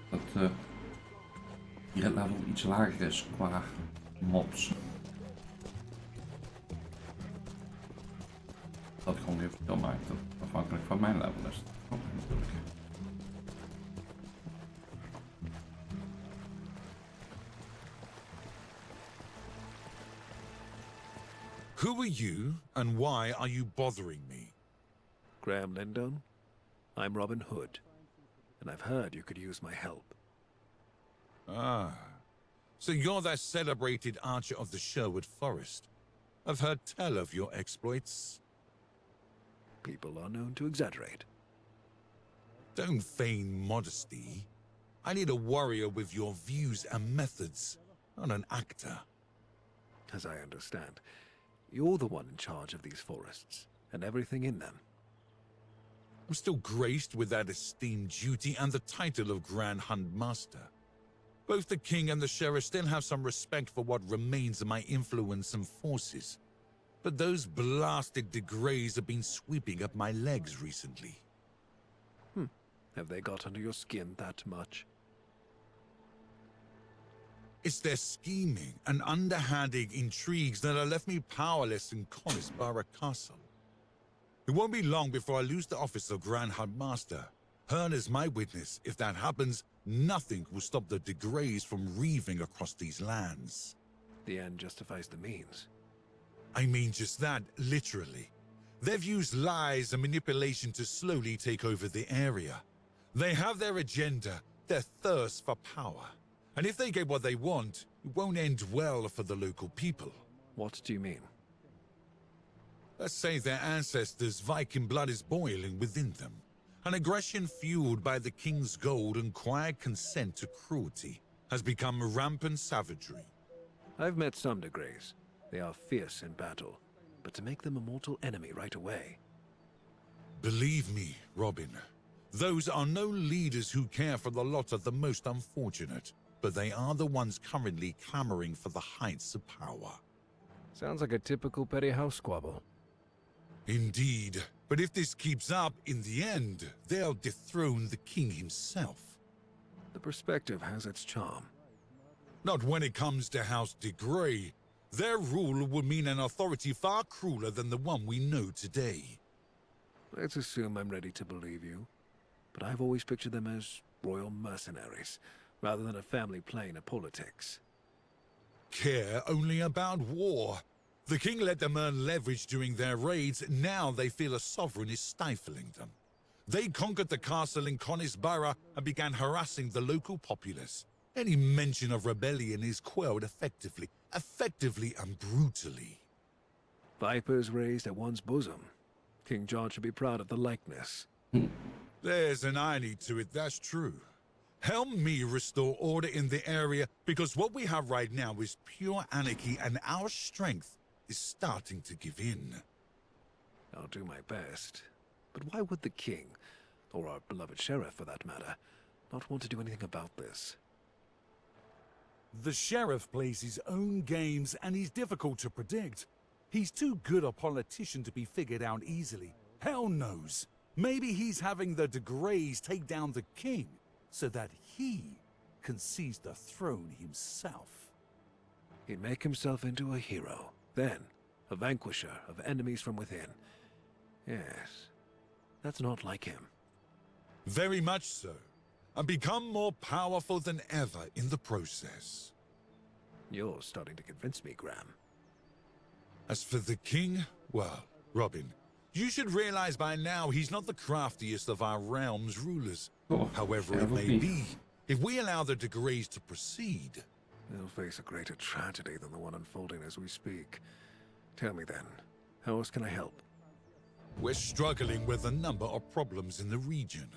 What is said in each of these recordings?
Dat hier het level iets lager is qua mobs. Dat gewoon weer verschil maakt. Dat afhankelijk van mijn level is. Dat kan natuurlijk. Who are you, and why are you bothering me? Graham Lindon? I'm Robin Hood, and I've heard you could use my help. Ah, so you're that celebrated archer of the Sherwood Forest. I've heard tell of your exploits. People are known to exaggerate. Don't feign modesty. I need a warrior with your views and methods, not an actor. As I understand, you're the one in charge of these forests, and everything in them. I'm still graced with that esteemed duty and the title of Grand Hunt Master. Both the king and the sheriff still have some respect for what remains of my influence and forces. But those blasted de Greys have been sweeping up my legs recently. Have they got under your skin that much? It's their scheming and underhanded intrigues that have left me powerless in Conisborough Castle. It won't be long before I lose the office of Grand Hunt Master. Hearn is my witness. If that happens, nothing will stop the de Greys from reaving across these lands. The end justifies the means. I mean just that, literally. They've used lies and manipulation to slowly take over the area. They have their agenda, their thirst for power. And if they get what they want, it won't end well for the local people. What do you mean? Let's say their ancestors' Viking blood is boiling within them. An aggression fueled by the king's gold and quiet consent to cruelty has become rampant savagery. I've met some de Greys. They are fierce in battle, but to make them a mortal enemy right away. Believe me, Robin, those are no leaders who care for the lot of the most unfortunate, but they are the ones currently clamoring for the heights of power. Sounds like a typical petty house squabble. Indeed, but if this keeps up, in the end, they'll dethrone the king himself. The perspective has its charm. Not when it comes to House de Grey. Their rule would mean an authority far crueler than the one we know today. Let's assume I'm ready to believe you, but I've always pictured them as royal mercenaries, rather than a family playing at politics. Care only about war. The king let them earn leverage during their raids. Now they feel a sovereign is stifling them. They conquered the castle in Conisborough and began harassing the local populace. Any mention of rebellion is quelled effectively and brutally. Vipers raised at one's bosom. King John should be proud of the likeness. There's an irony to it, that's true. Help me restore order in the area, because what we have right now is pure anarchy and our strength is starting to give in. I'll do my best. But why would the king, or our beloved sheriff for that matter, not want to do anything about this? The sheriff plays his own games and he's difficult to predict. He's too good a politician to be figured out easily. Hell knows. Maybe he's having the de Greys take down the king so that he can seize the throne himself. He'd make himself into a hero, then a vanquisher of enemies from within. Yes, that's not like him. Very much so. And become more powerful than ever in the process. You're starting to convince me, Graham. As for the king, well, Robin, you should realize by now he's not the craftiest of our realm's rulers. Oh, However it may be, if we allow the de Greys to proceed... They'll face a greater tragedy than the one unfolding as we speak. Tell me then, how else can I help? We're struggling with a number of problems in the region.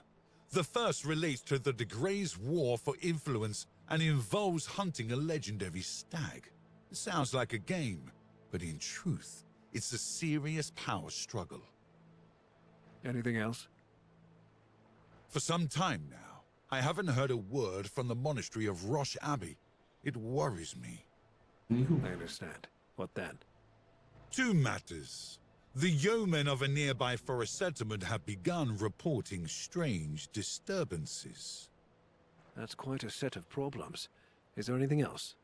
The first relates to the de Greys' war for influence and involves hunting a legendary stag. It sounds like a game, but in truth, it's a serious power struggle. Anything else? For some time now, I haven't heard a word from the monastery of Roche Abbey. It worries me. I understand. What then? Two matters. The yeomen of a nearby forest settlement have begun reporting strange disturbances. That's quite a set of problems. Is there anything else?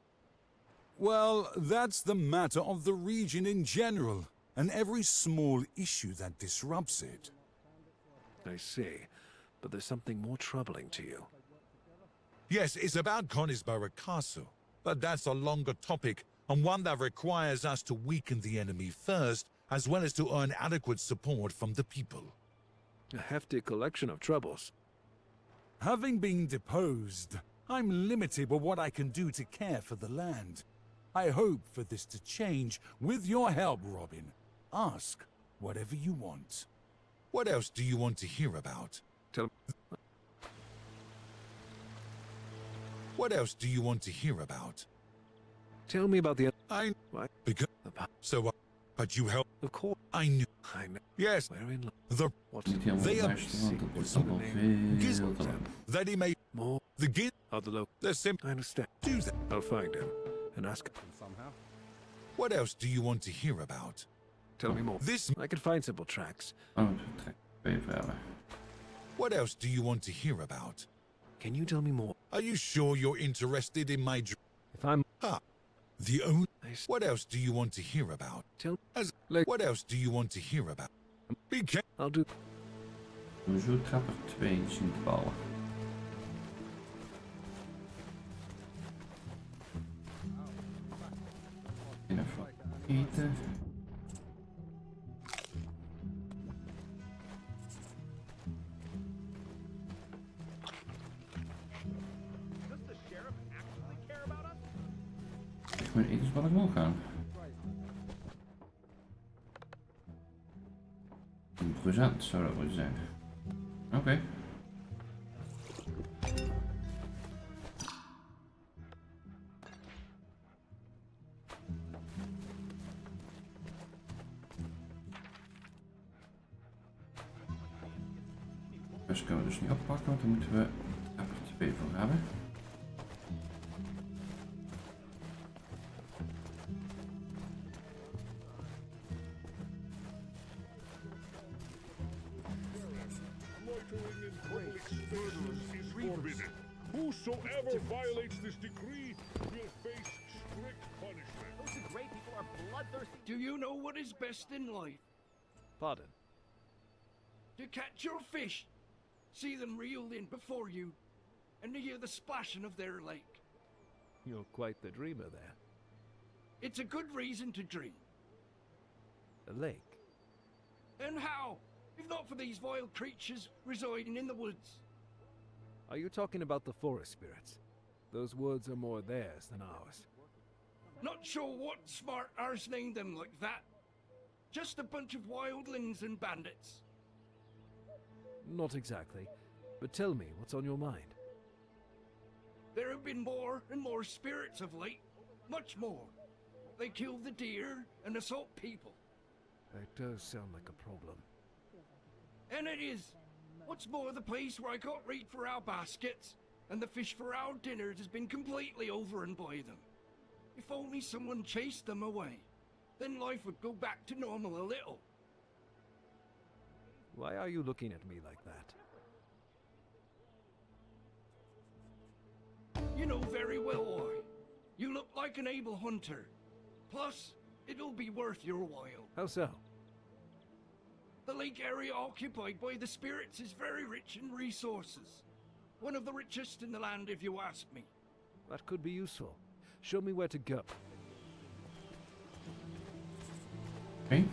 Well, that's the matter of the region in general, and every small issue that disrupts it. I see. But there's something more troubling to you. Yes, it's about Conisborough Castle, but that's a longer topic, and one that requires us to weaken the enemy first, as well as to earn adequate support from the people. A hefty collection of troubles. Having been deposed, I'm limited with what I can do to care for the land. I hope for this to change with your help, Robin. Ask whatever you want. What else do you want to hear about? Tell What else do you want to hear about? Tell me about the... I... What? Because... So, but you help... Of course. I knew... I know. Yes, We're in love. the... What? Niet helemaal They are- luisteren, want dat is allemaal veel te lang. that he may... More The git... of the local... The sim... I understand. Do that. I'll find him and ask him. What else do you want to hear about? Tell me more. This... I can find simple tracks. Oh, we trekken even hebben. What else do you want to hear about? Can you tell me more? Are you sure you're interested in my... If I'm... Ah, the only... What? What else do you want to hear about? Tell... As... Like... What else do you want to hear about? Be careful. I'll do... Sowieso trapper 2 zien te bouwen. En even eten. Ik ben eten wat ik wil gaan. Een present zou dat moeten zijn. Oké. Dus kunnen we dus niet oppakken, want daar moeten we er 2 voor hebben. Loitering in public spaces is forbidden. Whosoever violates this decree will face strict punishment. Those great people are bloodthirsty. Do you know what is best in life? Pardon? To catch your fish, see them reeled in before you, and to hear the splashing of their lake. You're quite the dreamer there. It's a good reason to dream. A lake? And how, if not for these vile creatures residing in the woods? Are you talking about the forest spirits? Those woods are more theirs than ours. Not sure what smart arse named them like that. Just a bunch of wildlings and bandits. Not exactly. But tell me, what's on your mind? There have been more and more spirits of late. Much more. They kill the deer and assault people. That does sound like a problem. And it is. What's more, the place where I got reed for our baskets and the fish for our dinners has been completely overrun by them. If only someone chased them away, then life would go back to normal a little. Why are you looking at me like that? You know very well why. You look like an able hunter. Plus, it'll be worth your while. How so? The lake area occupied by the spirits is very rich in resources. One of the richest in the land, if you ask me. That could be useful. Show me where to go. Okay.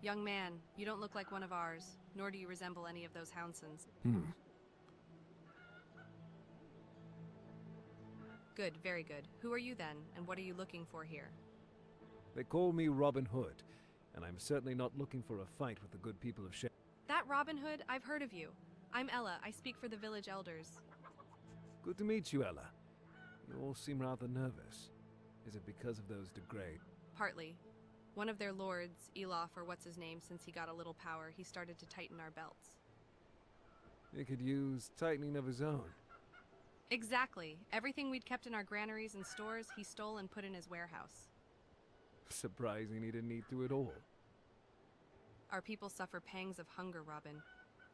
Young man, you don't look like one of ours, nor do you resemble any of those Hounsons. Good, very good. Who are you then, and what are you looking for here? They call me Robin Hood, and I'm certainly not looking for a fight with the good people of Sherwood. That Robin Hood, I've heard of you. I'm Ella, I speak for the village elders. Good to meet you, Ella. You all seem rather nervous. Is it because of those degrade? Partly. One of their lords, Elof or what's his name, since he got a little power, he started to tighten our belts. He could use tightening of his own. Exactly. Everything we'd kept in our granaries and stores, he stole and put in his warehouse. Surprising he didn't eat through it all. Our people suffer pangs of hunger, Robin.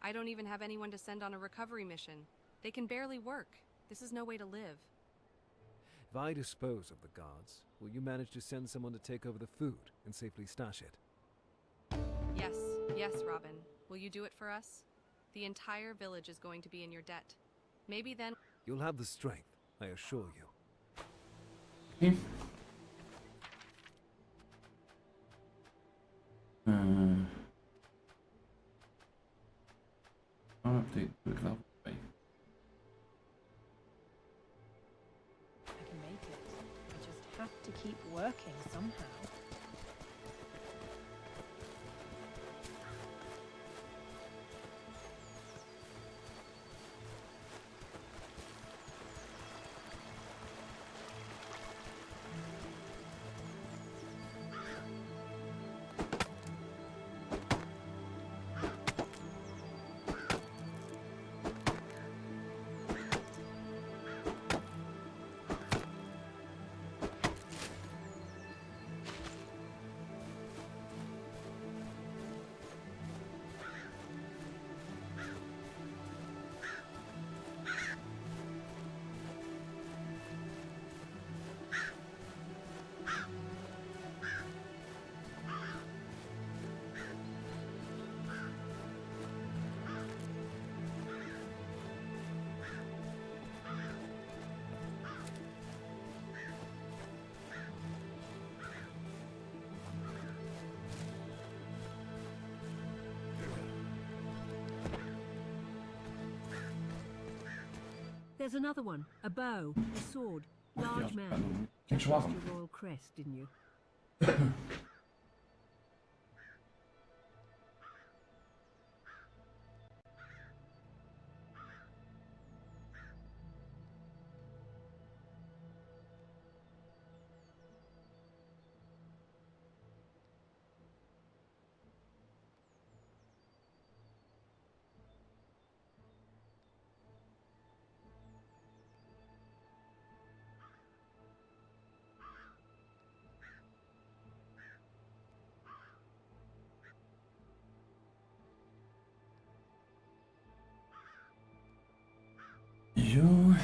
I don't even have anyone to send on a recovery mission. They can barely work. This is no way to live. If I dispose of the guards, will you manage to send someone to take over the food and safely stash it? Yes, Robin. Will you do it for us? The entire village is going to be in your debt. Maybe then... You'll have the strength, I assure you. Okay. I'll update the level. I can make it. I just have to keep working somehow. There's another one. A bow, a sword, large man. Thanks, Just lost welcome. your royal crest, didn't you? Jo.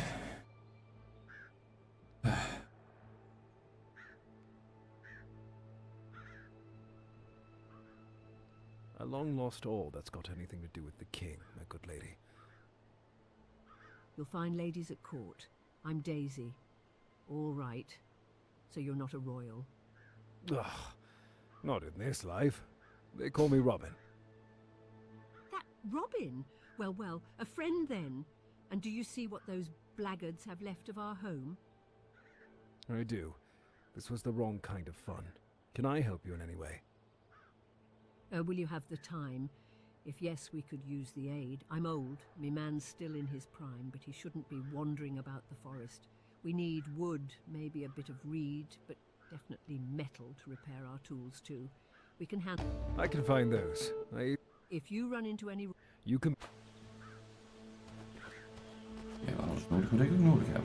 I long lost all that's got anything to do with the king, my good lady. You'll find ladies at court. I'm Daisy. All right. So you're not a royal. Ugh, not in this life. They call me Robin. That Robin? Well, a friend then. And do you see what those blackguards have left of our home? I do. This was the wrong kind of fun. Can I help you in any way? Will you have the time? If yes, we could use the aid. I'm old. Me man's still in his prime, but he shouldn't be wandering about the forest. We need wood, maybe a bit of reed, but definitely metal to repair our tools too. We can handle... I can find those. If you run into any... You can... Ja, alles nodig wat ik ook nodig heb.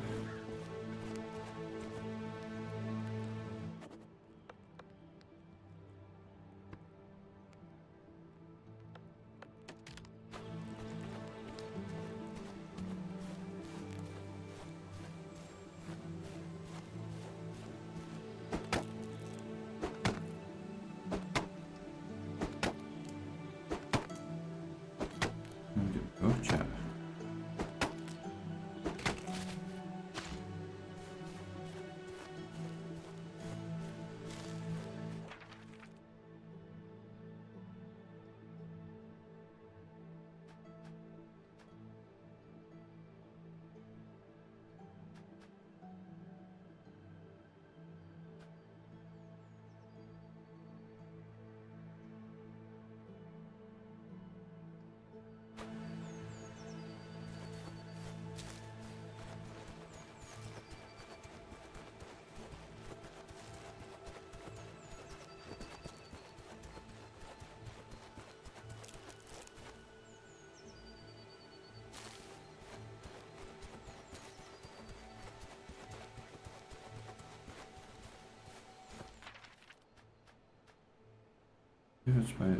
Hier is bij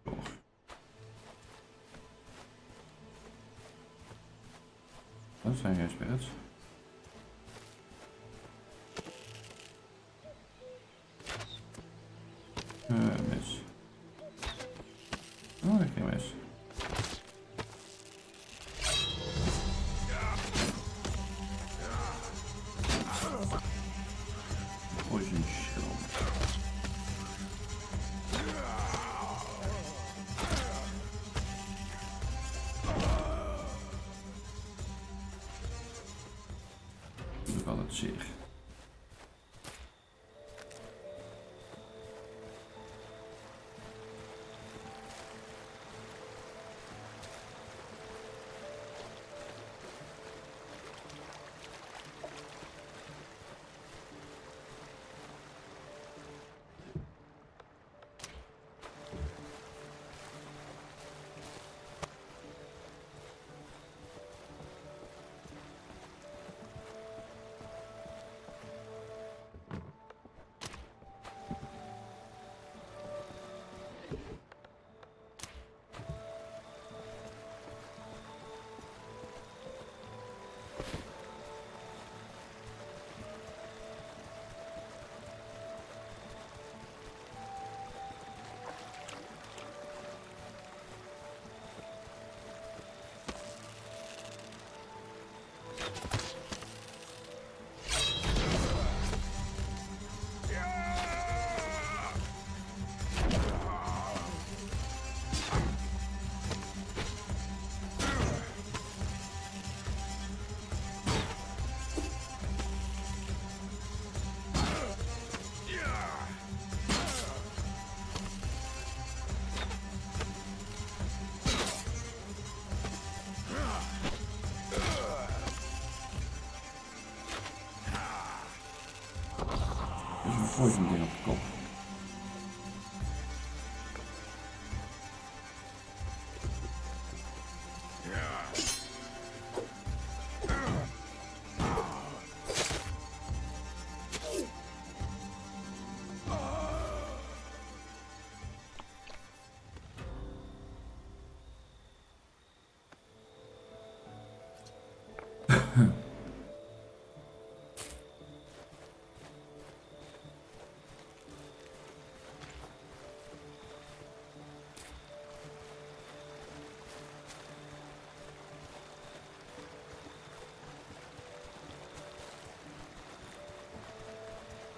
door. Dat zijn geen spirits. Mis. Oh, ik ging mis. Poison shell. Doe ik altijd zeer. Poison ding op de kop.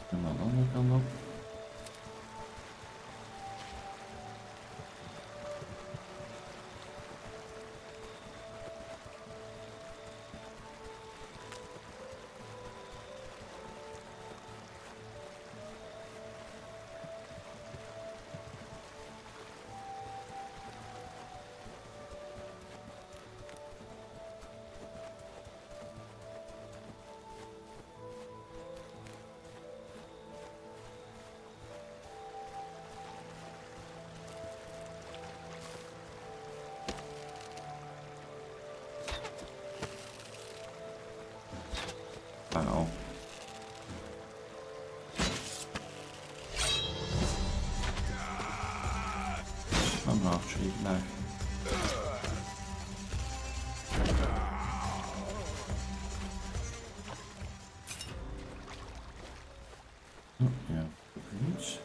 En aan de andere kant op. Oh. I'm not actually no. Oh, yeah, please.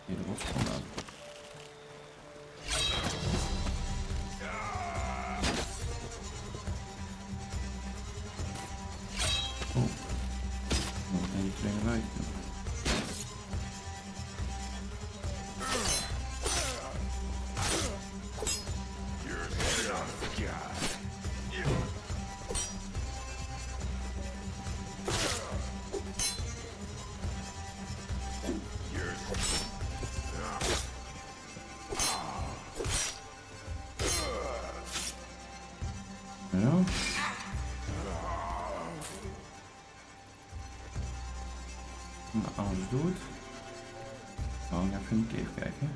Hier de rots vandaan. Oh, nog een kleine wijk. Ja. Nou, alles doet. Gewoon even een keer kijken.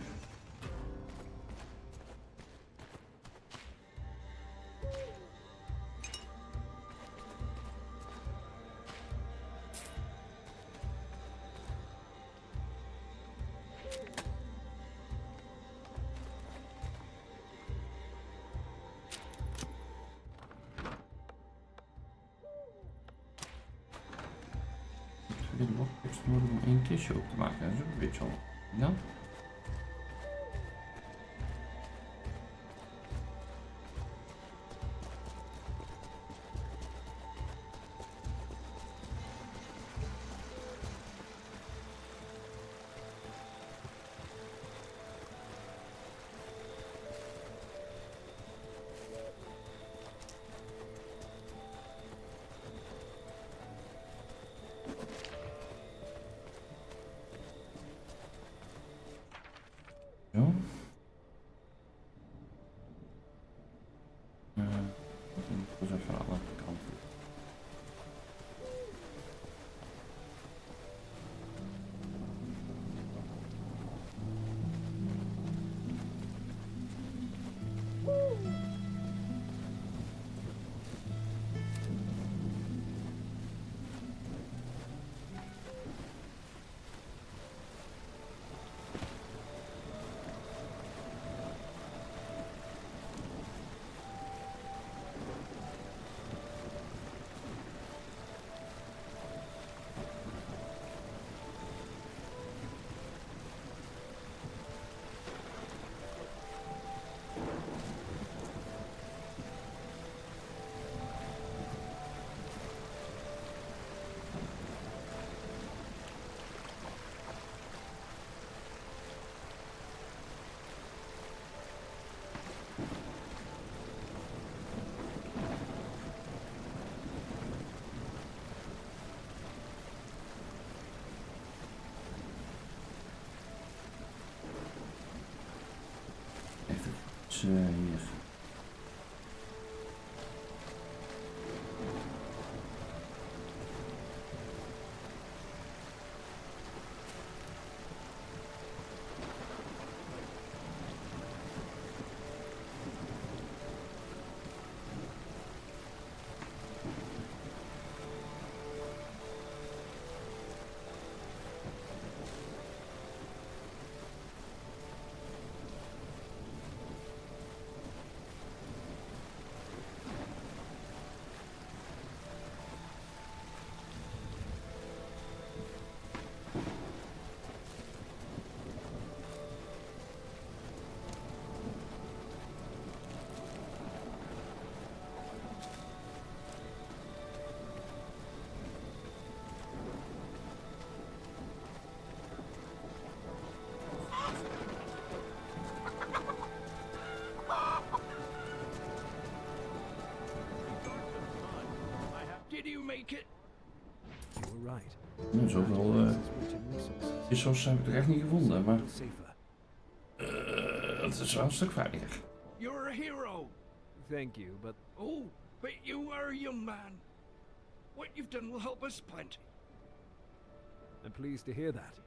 Twee blokjes nodig om één kistje op te maken. Dat is ook een beetje al. Ja. Zo. Dat is even aan de andere kant. Hier. Did you make it? You were right. Nou, zoveel kissels heb ik toch echt niet gevonden, maar het is wel een stuk veiliger. You're a hero. Thank you, but Oh, but you are a young man. What you've done will help us plenty. I'm pleased to hear that.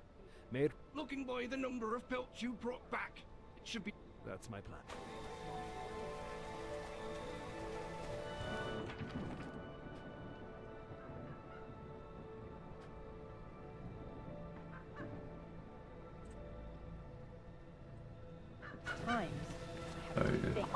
May it... Looking by the number of pelts you brought back, it should be... That's my plan. Times. Think.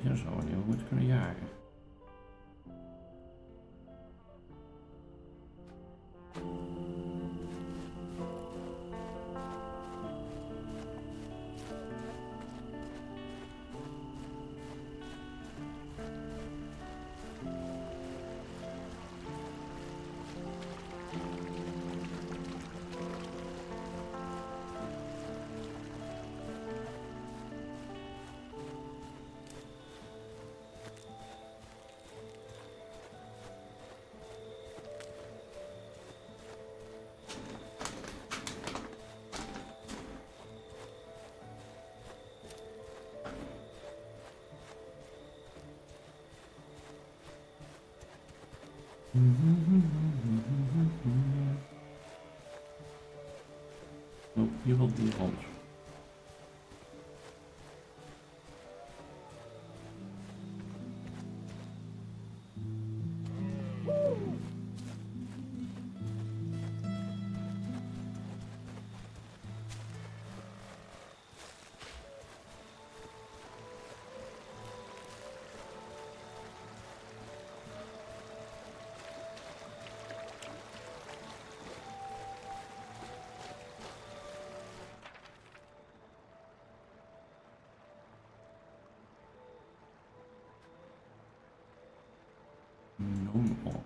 Hier zouden we heel goed kunnen jagen. Oh, hier wil die rond. No more.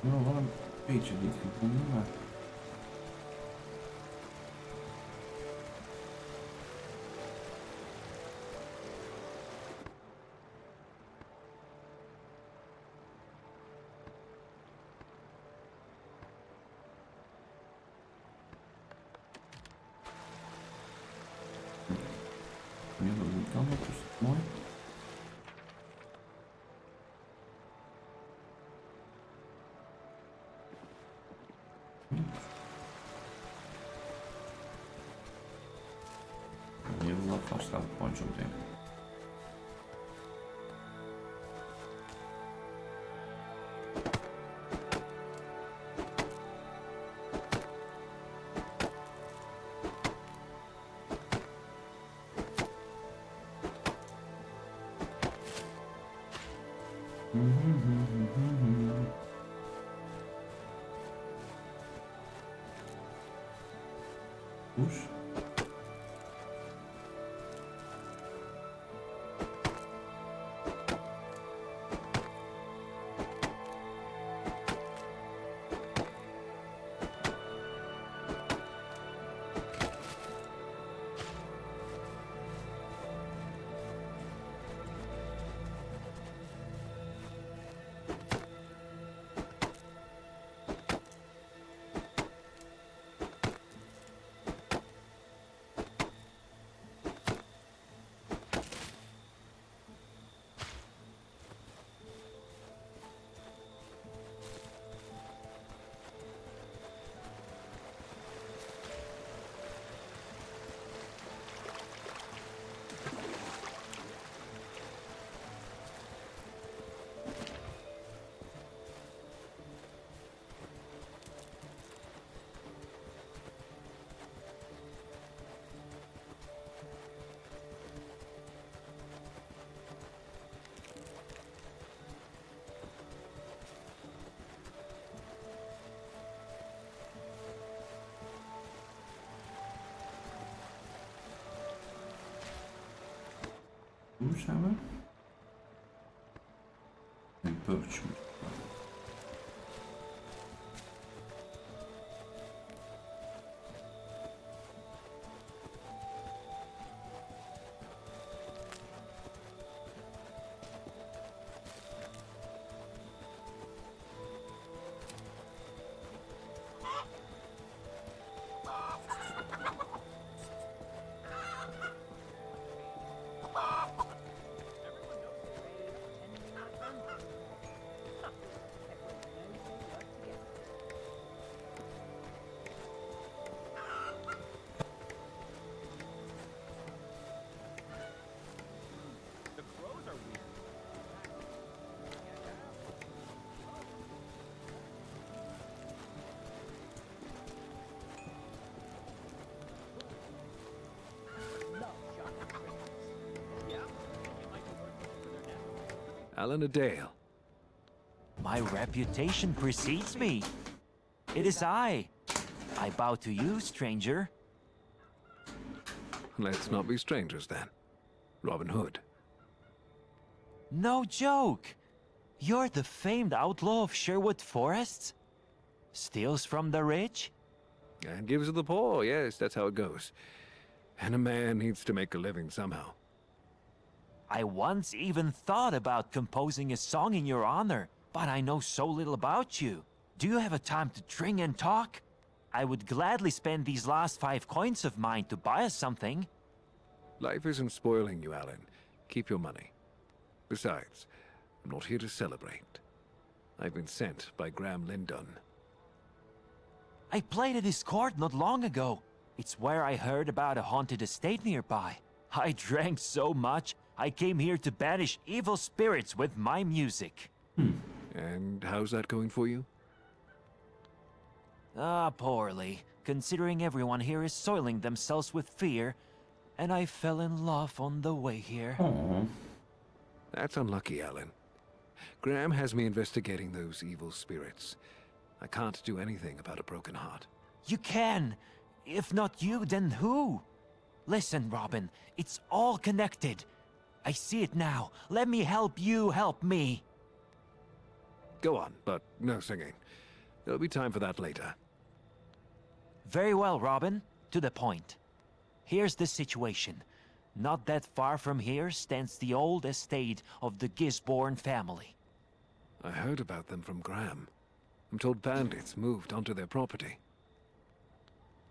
Nou, wel een beetje niet gevonden, maar... Ja, dat doe ik dan ook, dus dat is mooi. Hier wil dat vast aan het pontje op denk ik. Oes. Hoe zijn we? Een perch. Alan Dale. My reputation precedes me. It is I. I bow to you, stranger. Let's not be strangers then. Robin Hood. No joke. You're the famed outlaw of Sherwood forests? Steals from the rich? And gives to the poor, yes, that's how it goes. And a man needs to make a living somehow. I once even thought about composing a song in your honor, but I know so little about you. Do you have a time to drink and talk? I would gladly spend these last 5 coins of mine to buy us something. Life isn't spoiling you, Alan. Keep your money. Besides, I'm not here to celebrate. I've been sent by Graham Lindon. I played at his court not long ago. It's where I heard about a haunted estate nearby. I drank so much, I came here to banish evil spirits with my music. And how's that going for you? Ah, poorly, considering everyone here is soiling themselves with fear, and I fell in love on the way here. Aww. That's unlucky, Alan. Graham has me investigating those evil spirits. I can't do anything about a broken heart. You can! If not you, then who? Listen, Robin, it's all connected. I see it now. Let me help you help me. Go on, but no singing. There'll be time for that later. Very well, Robin. To the point. Here's the situation. Not that far from here stands the old estate of the Gisborne family. I heard about them from Graham. I'm told bandits moved onto their property.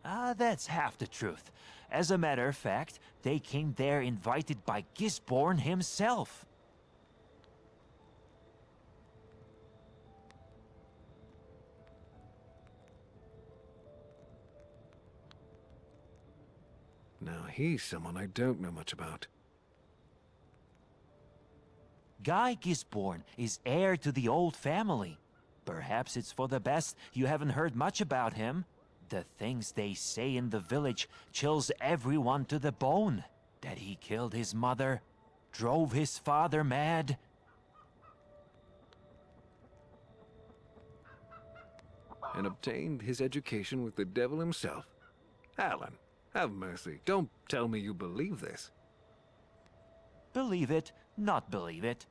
That's half the truth. As a matter of fact, they came there invited by Gisborne himself. Now he's someone I don't know much about. Guy Gisborne is heir to the old family. Perhaps it's for the best you haven't heard much about him. The things they say in the village chills everyone to the bone. That he killed his mother, drove his father mad. And obtained his education with the devil himself. Alan, have mercy. Don't tell me you believe this. Believe it, not believe it.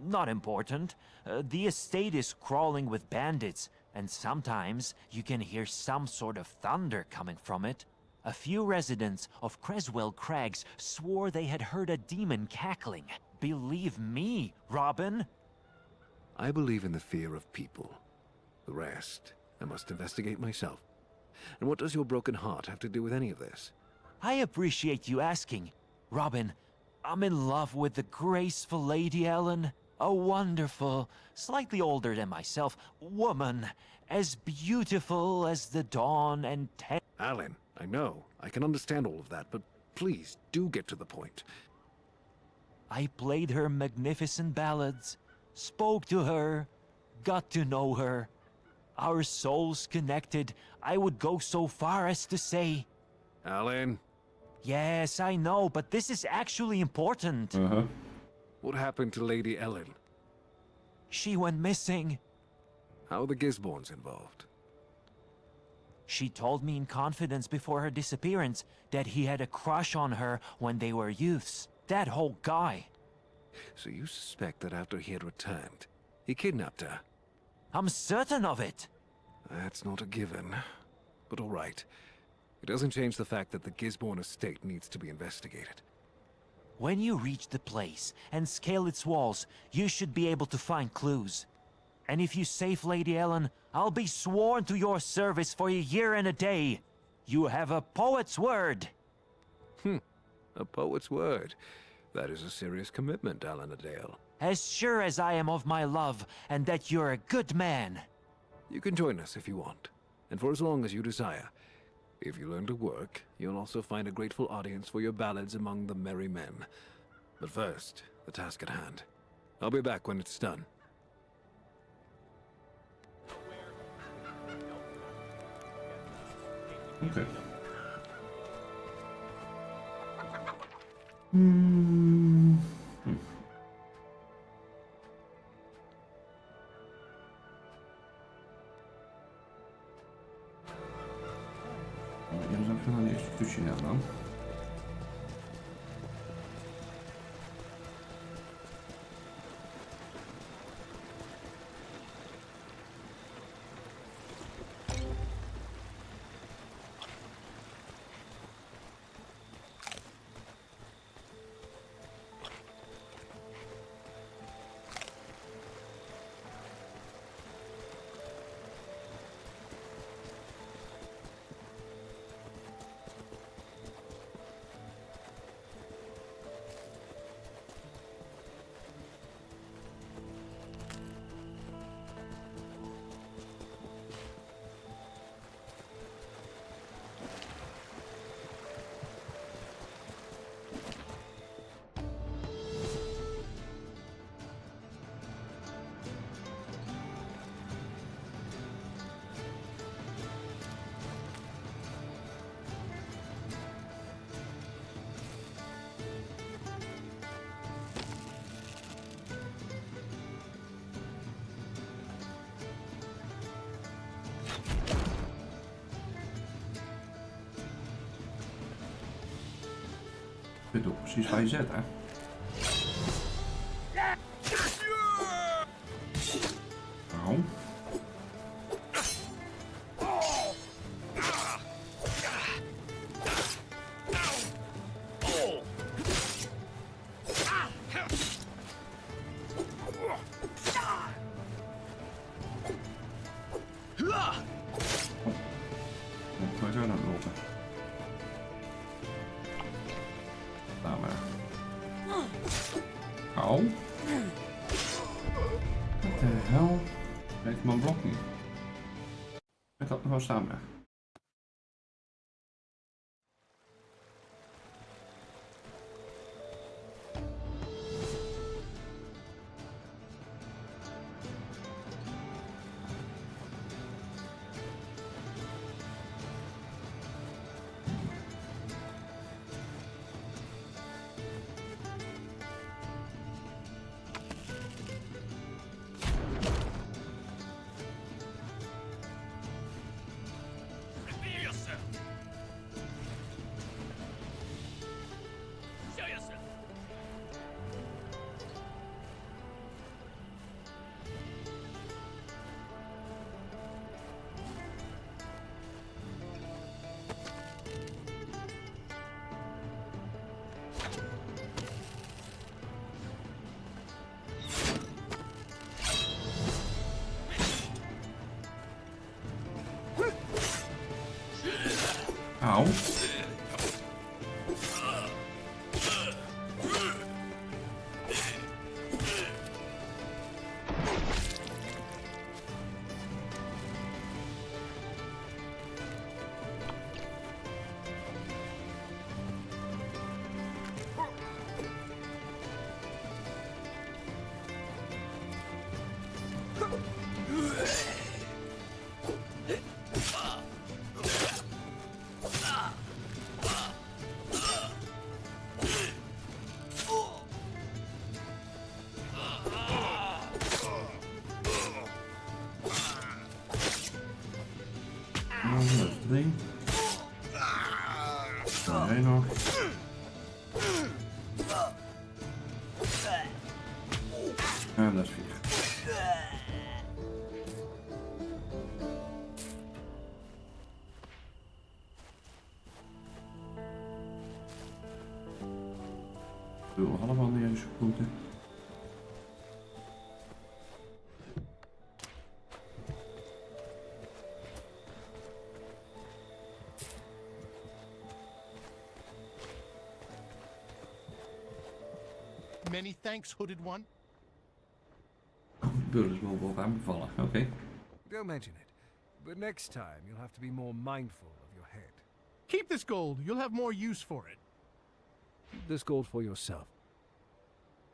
Not important. The estate is crawling with bandits, and sometimes you can hear some sort of thunder coming from it. A few residents of Creswell Crags swore they had heard a demon cackling. Believe me, Robin. I believe in the fear of people. The rest, I must investigate myself. And what does your broken heart have to do with any of this? I appreciate you asking. Robin, I'm in love with the graceful Lady Ellen. A wonderful, slightly older than myself, woman. As beautiful as the dawn and Alan, I know. I can understand all of that, but please do get to the point. I played her magnificent ballads, spoke to her, got to know her. Our souls connected. I would go so far as to say... Alan? Yes, I know, but this is actually important. What happened to Lady Ellen? She went missing. How are the Gisbornes involved? She told me in confidence before her disappearance that he had a crush on her when they were youths. That whole guy. So you suspect that after he had returned, he kidnapped her? I'm certain of it. That's not a given. But all right. It doesn't change the fact that the Gisborne estate needs to be investigated. When you reach the place and scale its walls, you should be able to find clues. And if you save Lady Ellen, I'll be sworn to your service for a year and a day. You have a poet's word. A poet's word. That is a serious commitment, Alan Adale. As sure as I am of my love, and that you're a good man. You can join us if you want, and for as long as you desire. If you learn to work, you'll also find a grateful audience for your ballads among the merry men. But first, the task at hand. I'll be back when it's done. Okay. tussen dan. Ik weet ook precies waar je zet, hè. Au. Waar zou dat lopen? Daar maar. Au. Wat de hel? Weet mijn blok niet. Ik had nog wel staan maar. Au. Dat is het ding. Daar jij nog. En dat is 4. Doen we allemaal niet eens groenten. Many thanks, Hooded One. Beul is wel wat aanbevallen, oké. Don't mention it. But next time, you'll have to be more mindful of your head. Keep this gold. You'll have more use for it. Keep this gold for yourself.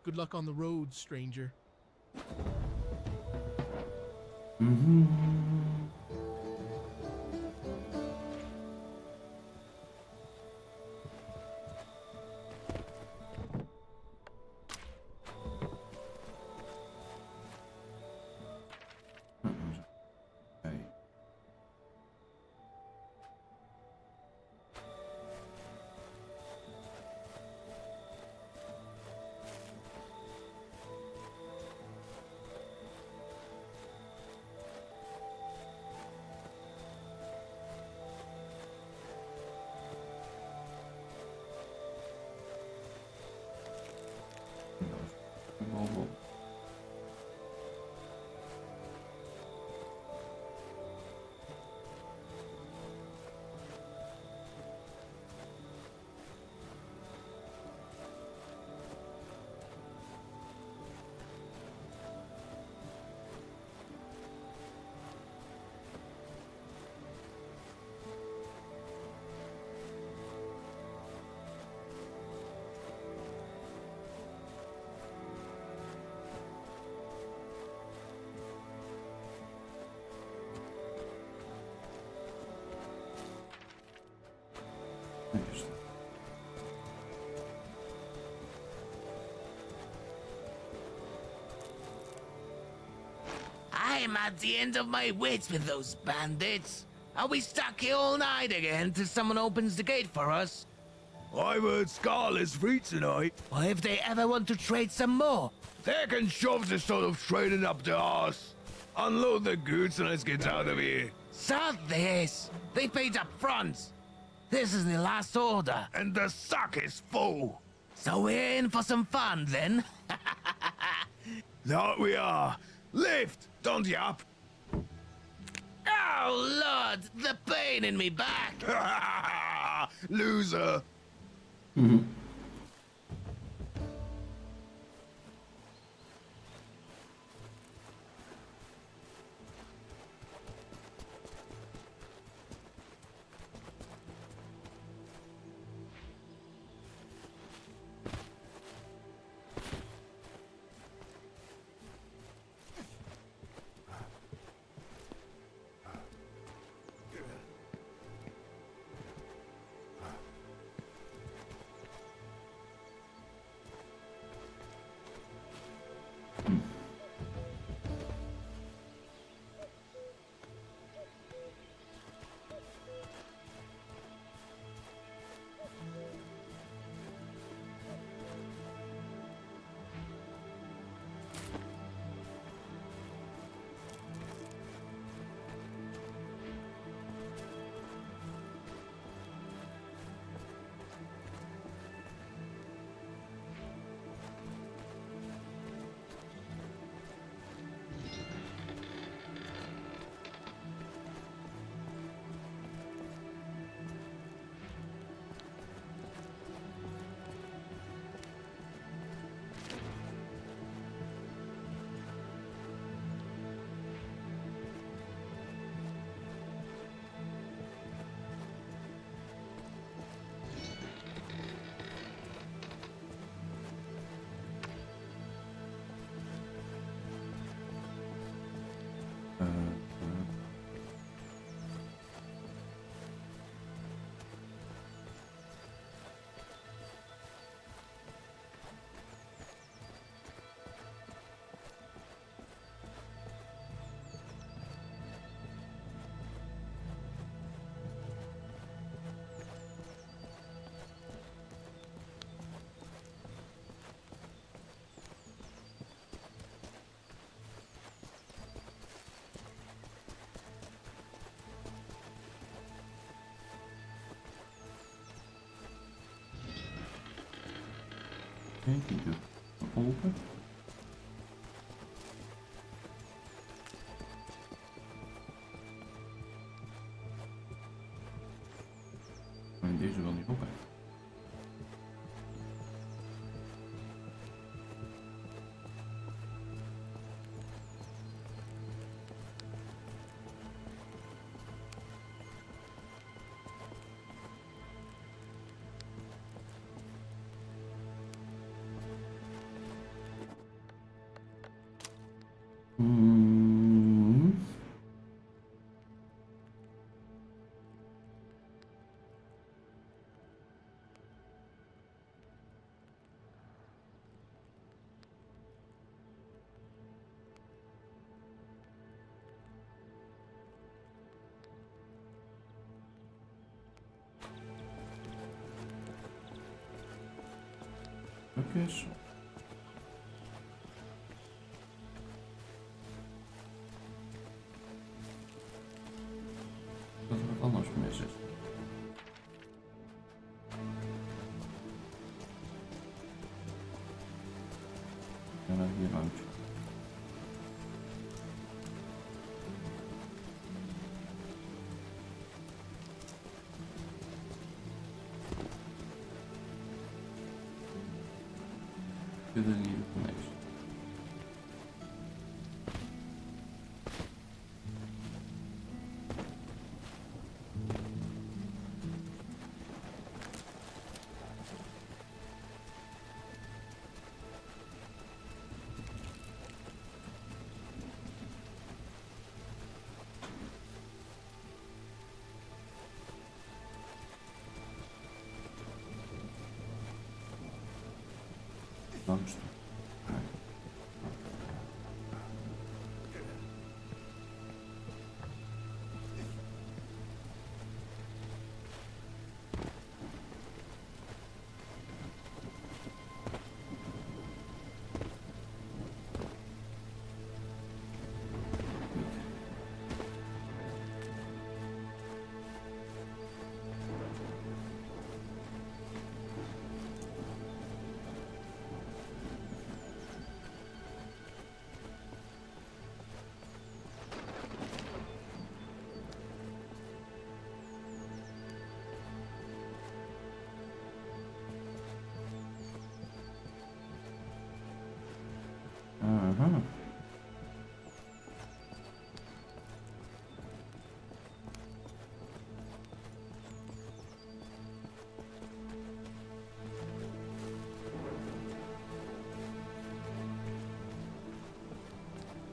Good luck on the road, stranger. Ne diyorsun? I'm at the end of my wits with those bandits. Are we stuck here all night again till someone opens the gate for us? I've heard Scarlet's free tonight. Or if they ever want to trade some more? They can shove this sort of trading up their arse. Unload the goods and let's get out of here. So this. They paid up front. This is the last order. And the sack is full. So we're in for some fun then? That we are. Lift, don't yap. Oh Lord, the pain in me back. Loser. Oké, die deur open. En deze wil niet open. Oké, zo. Dat er wat anders mee zit. En dan hier ruimte. Dit is hier niks. Lunchtime. Right. Uh-huh.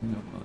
Yok.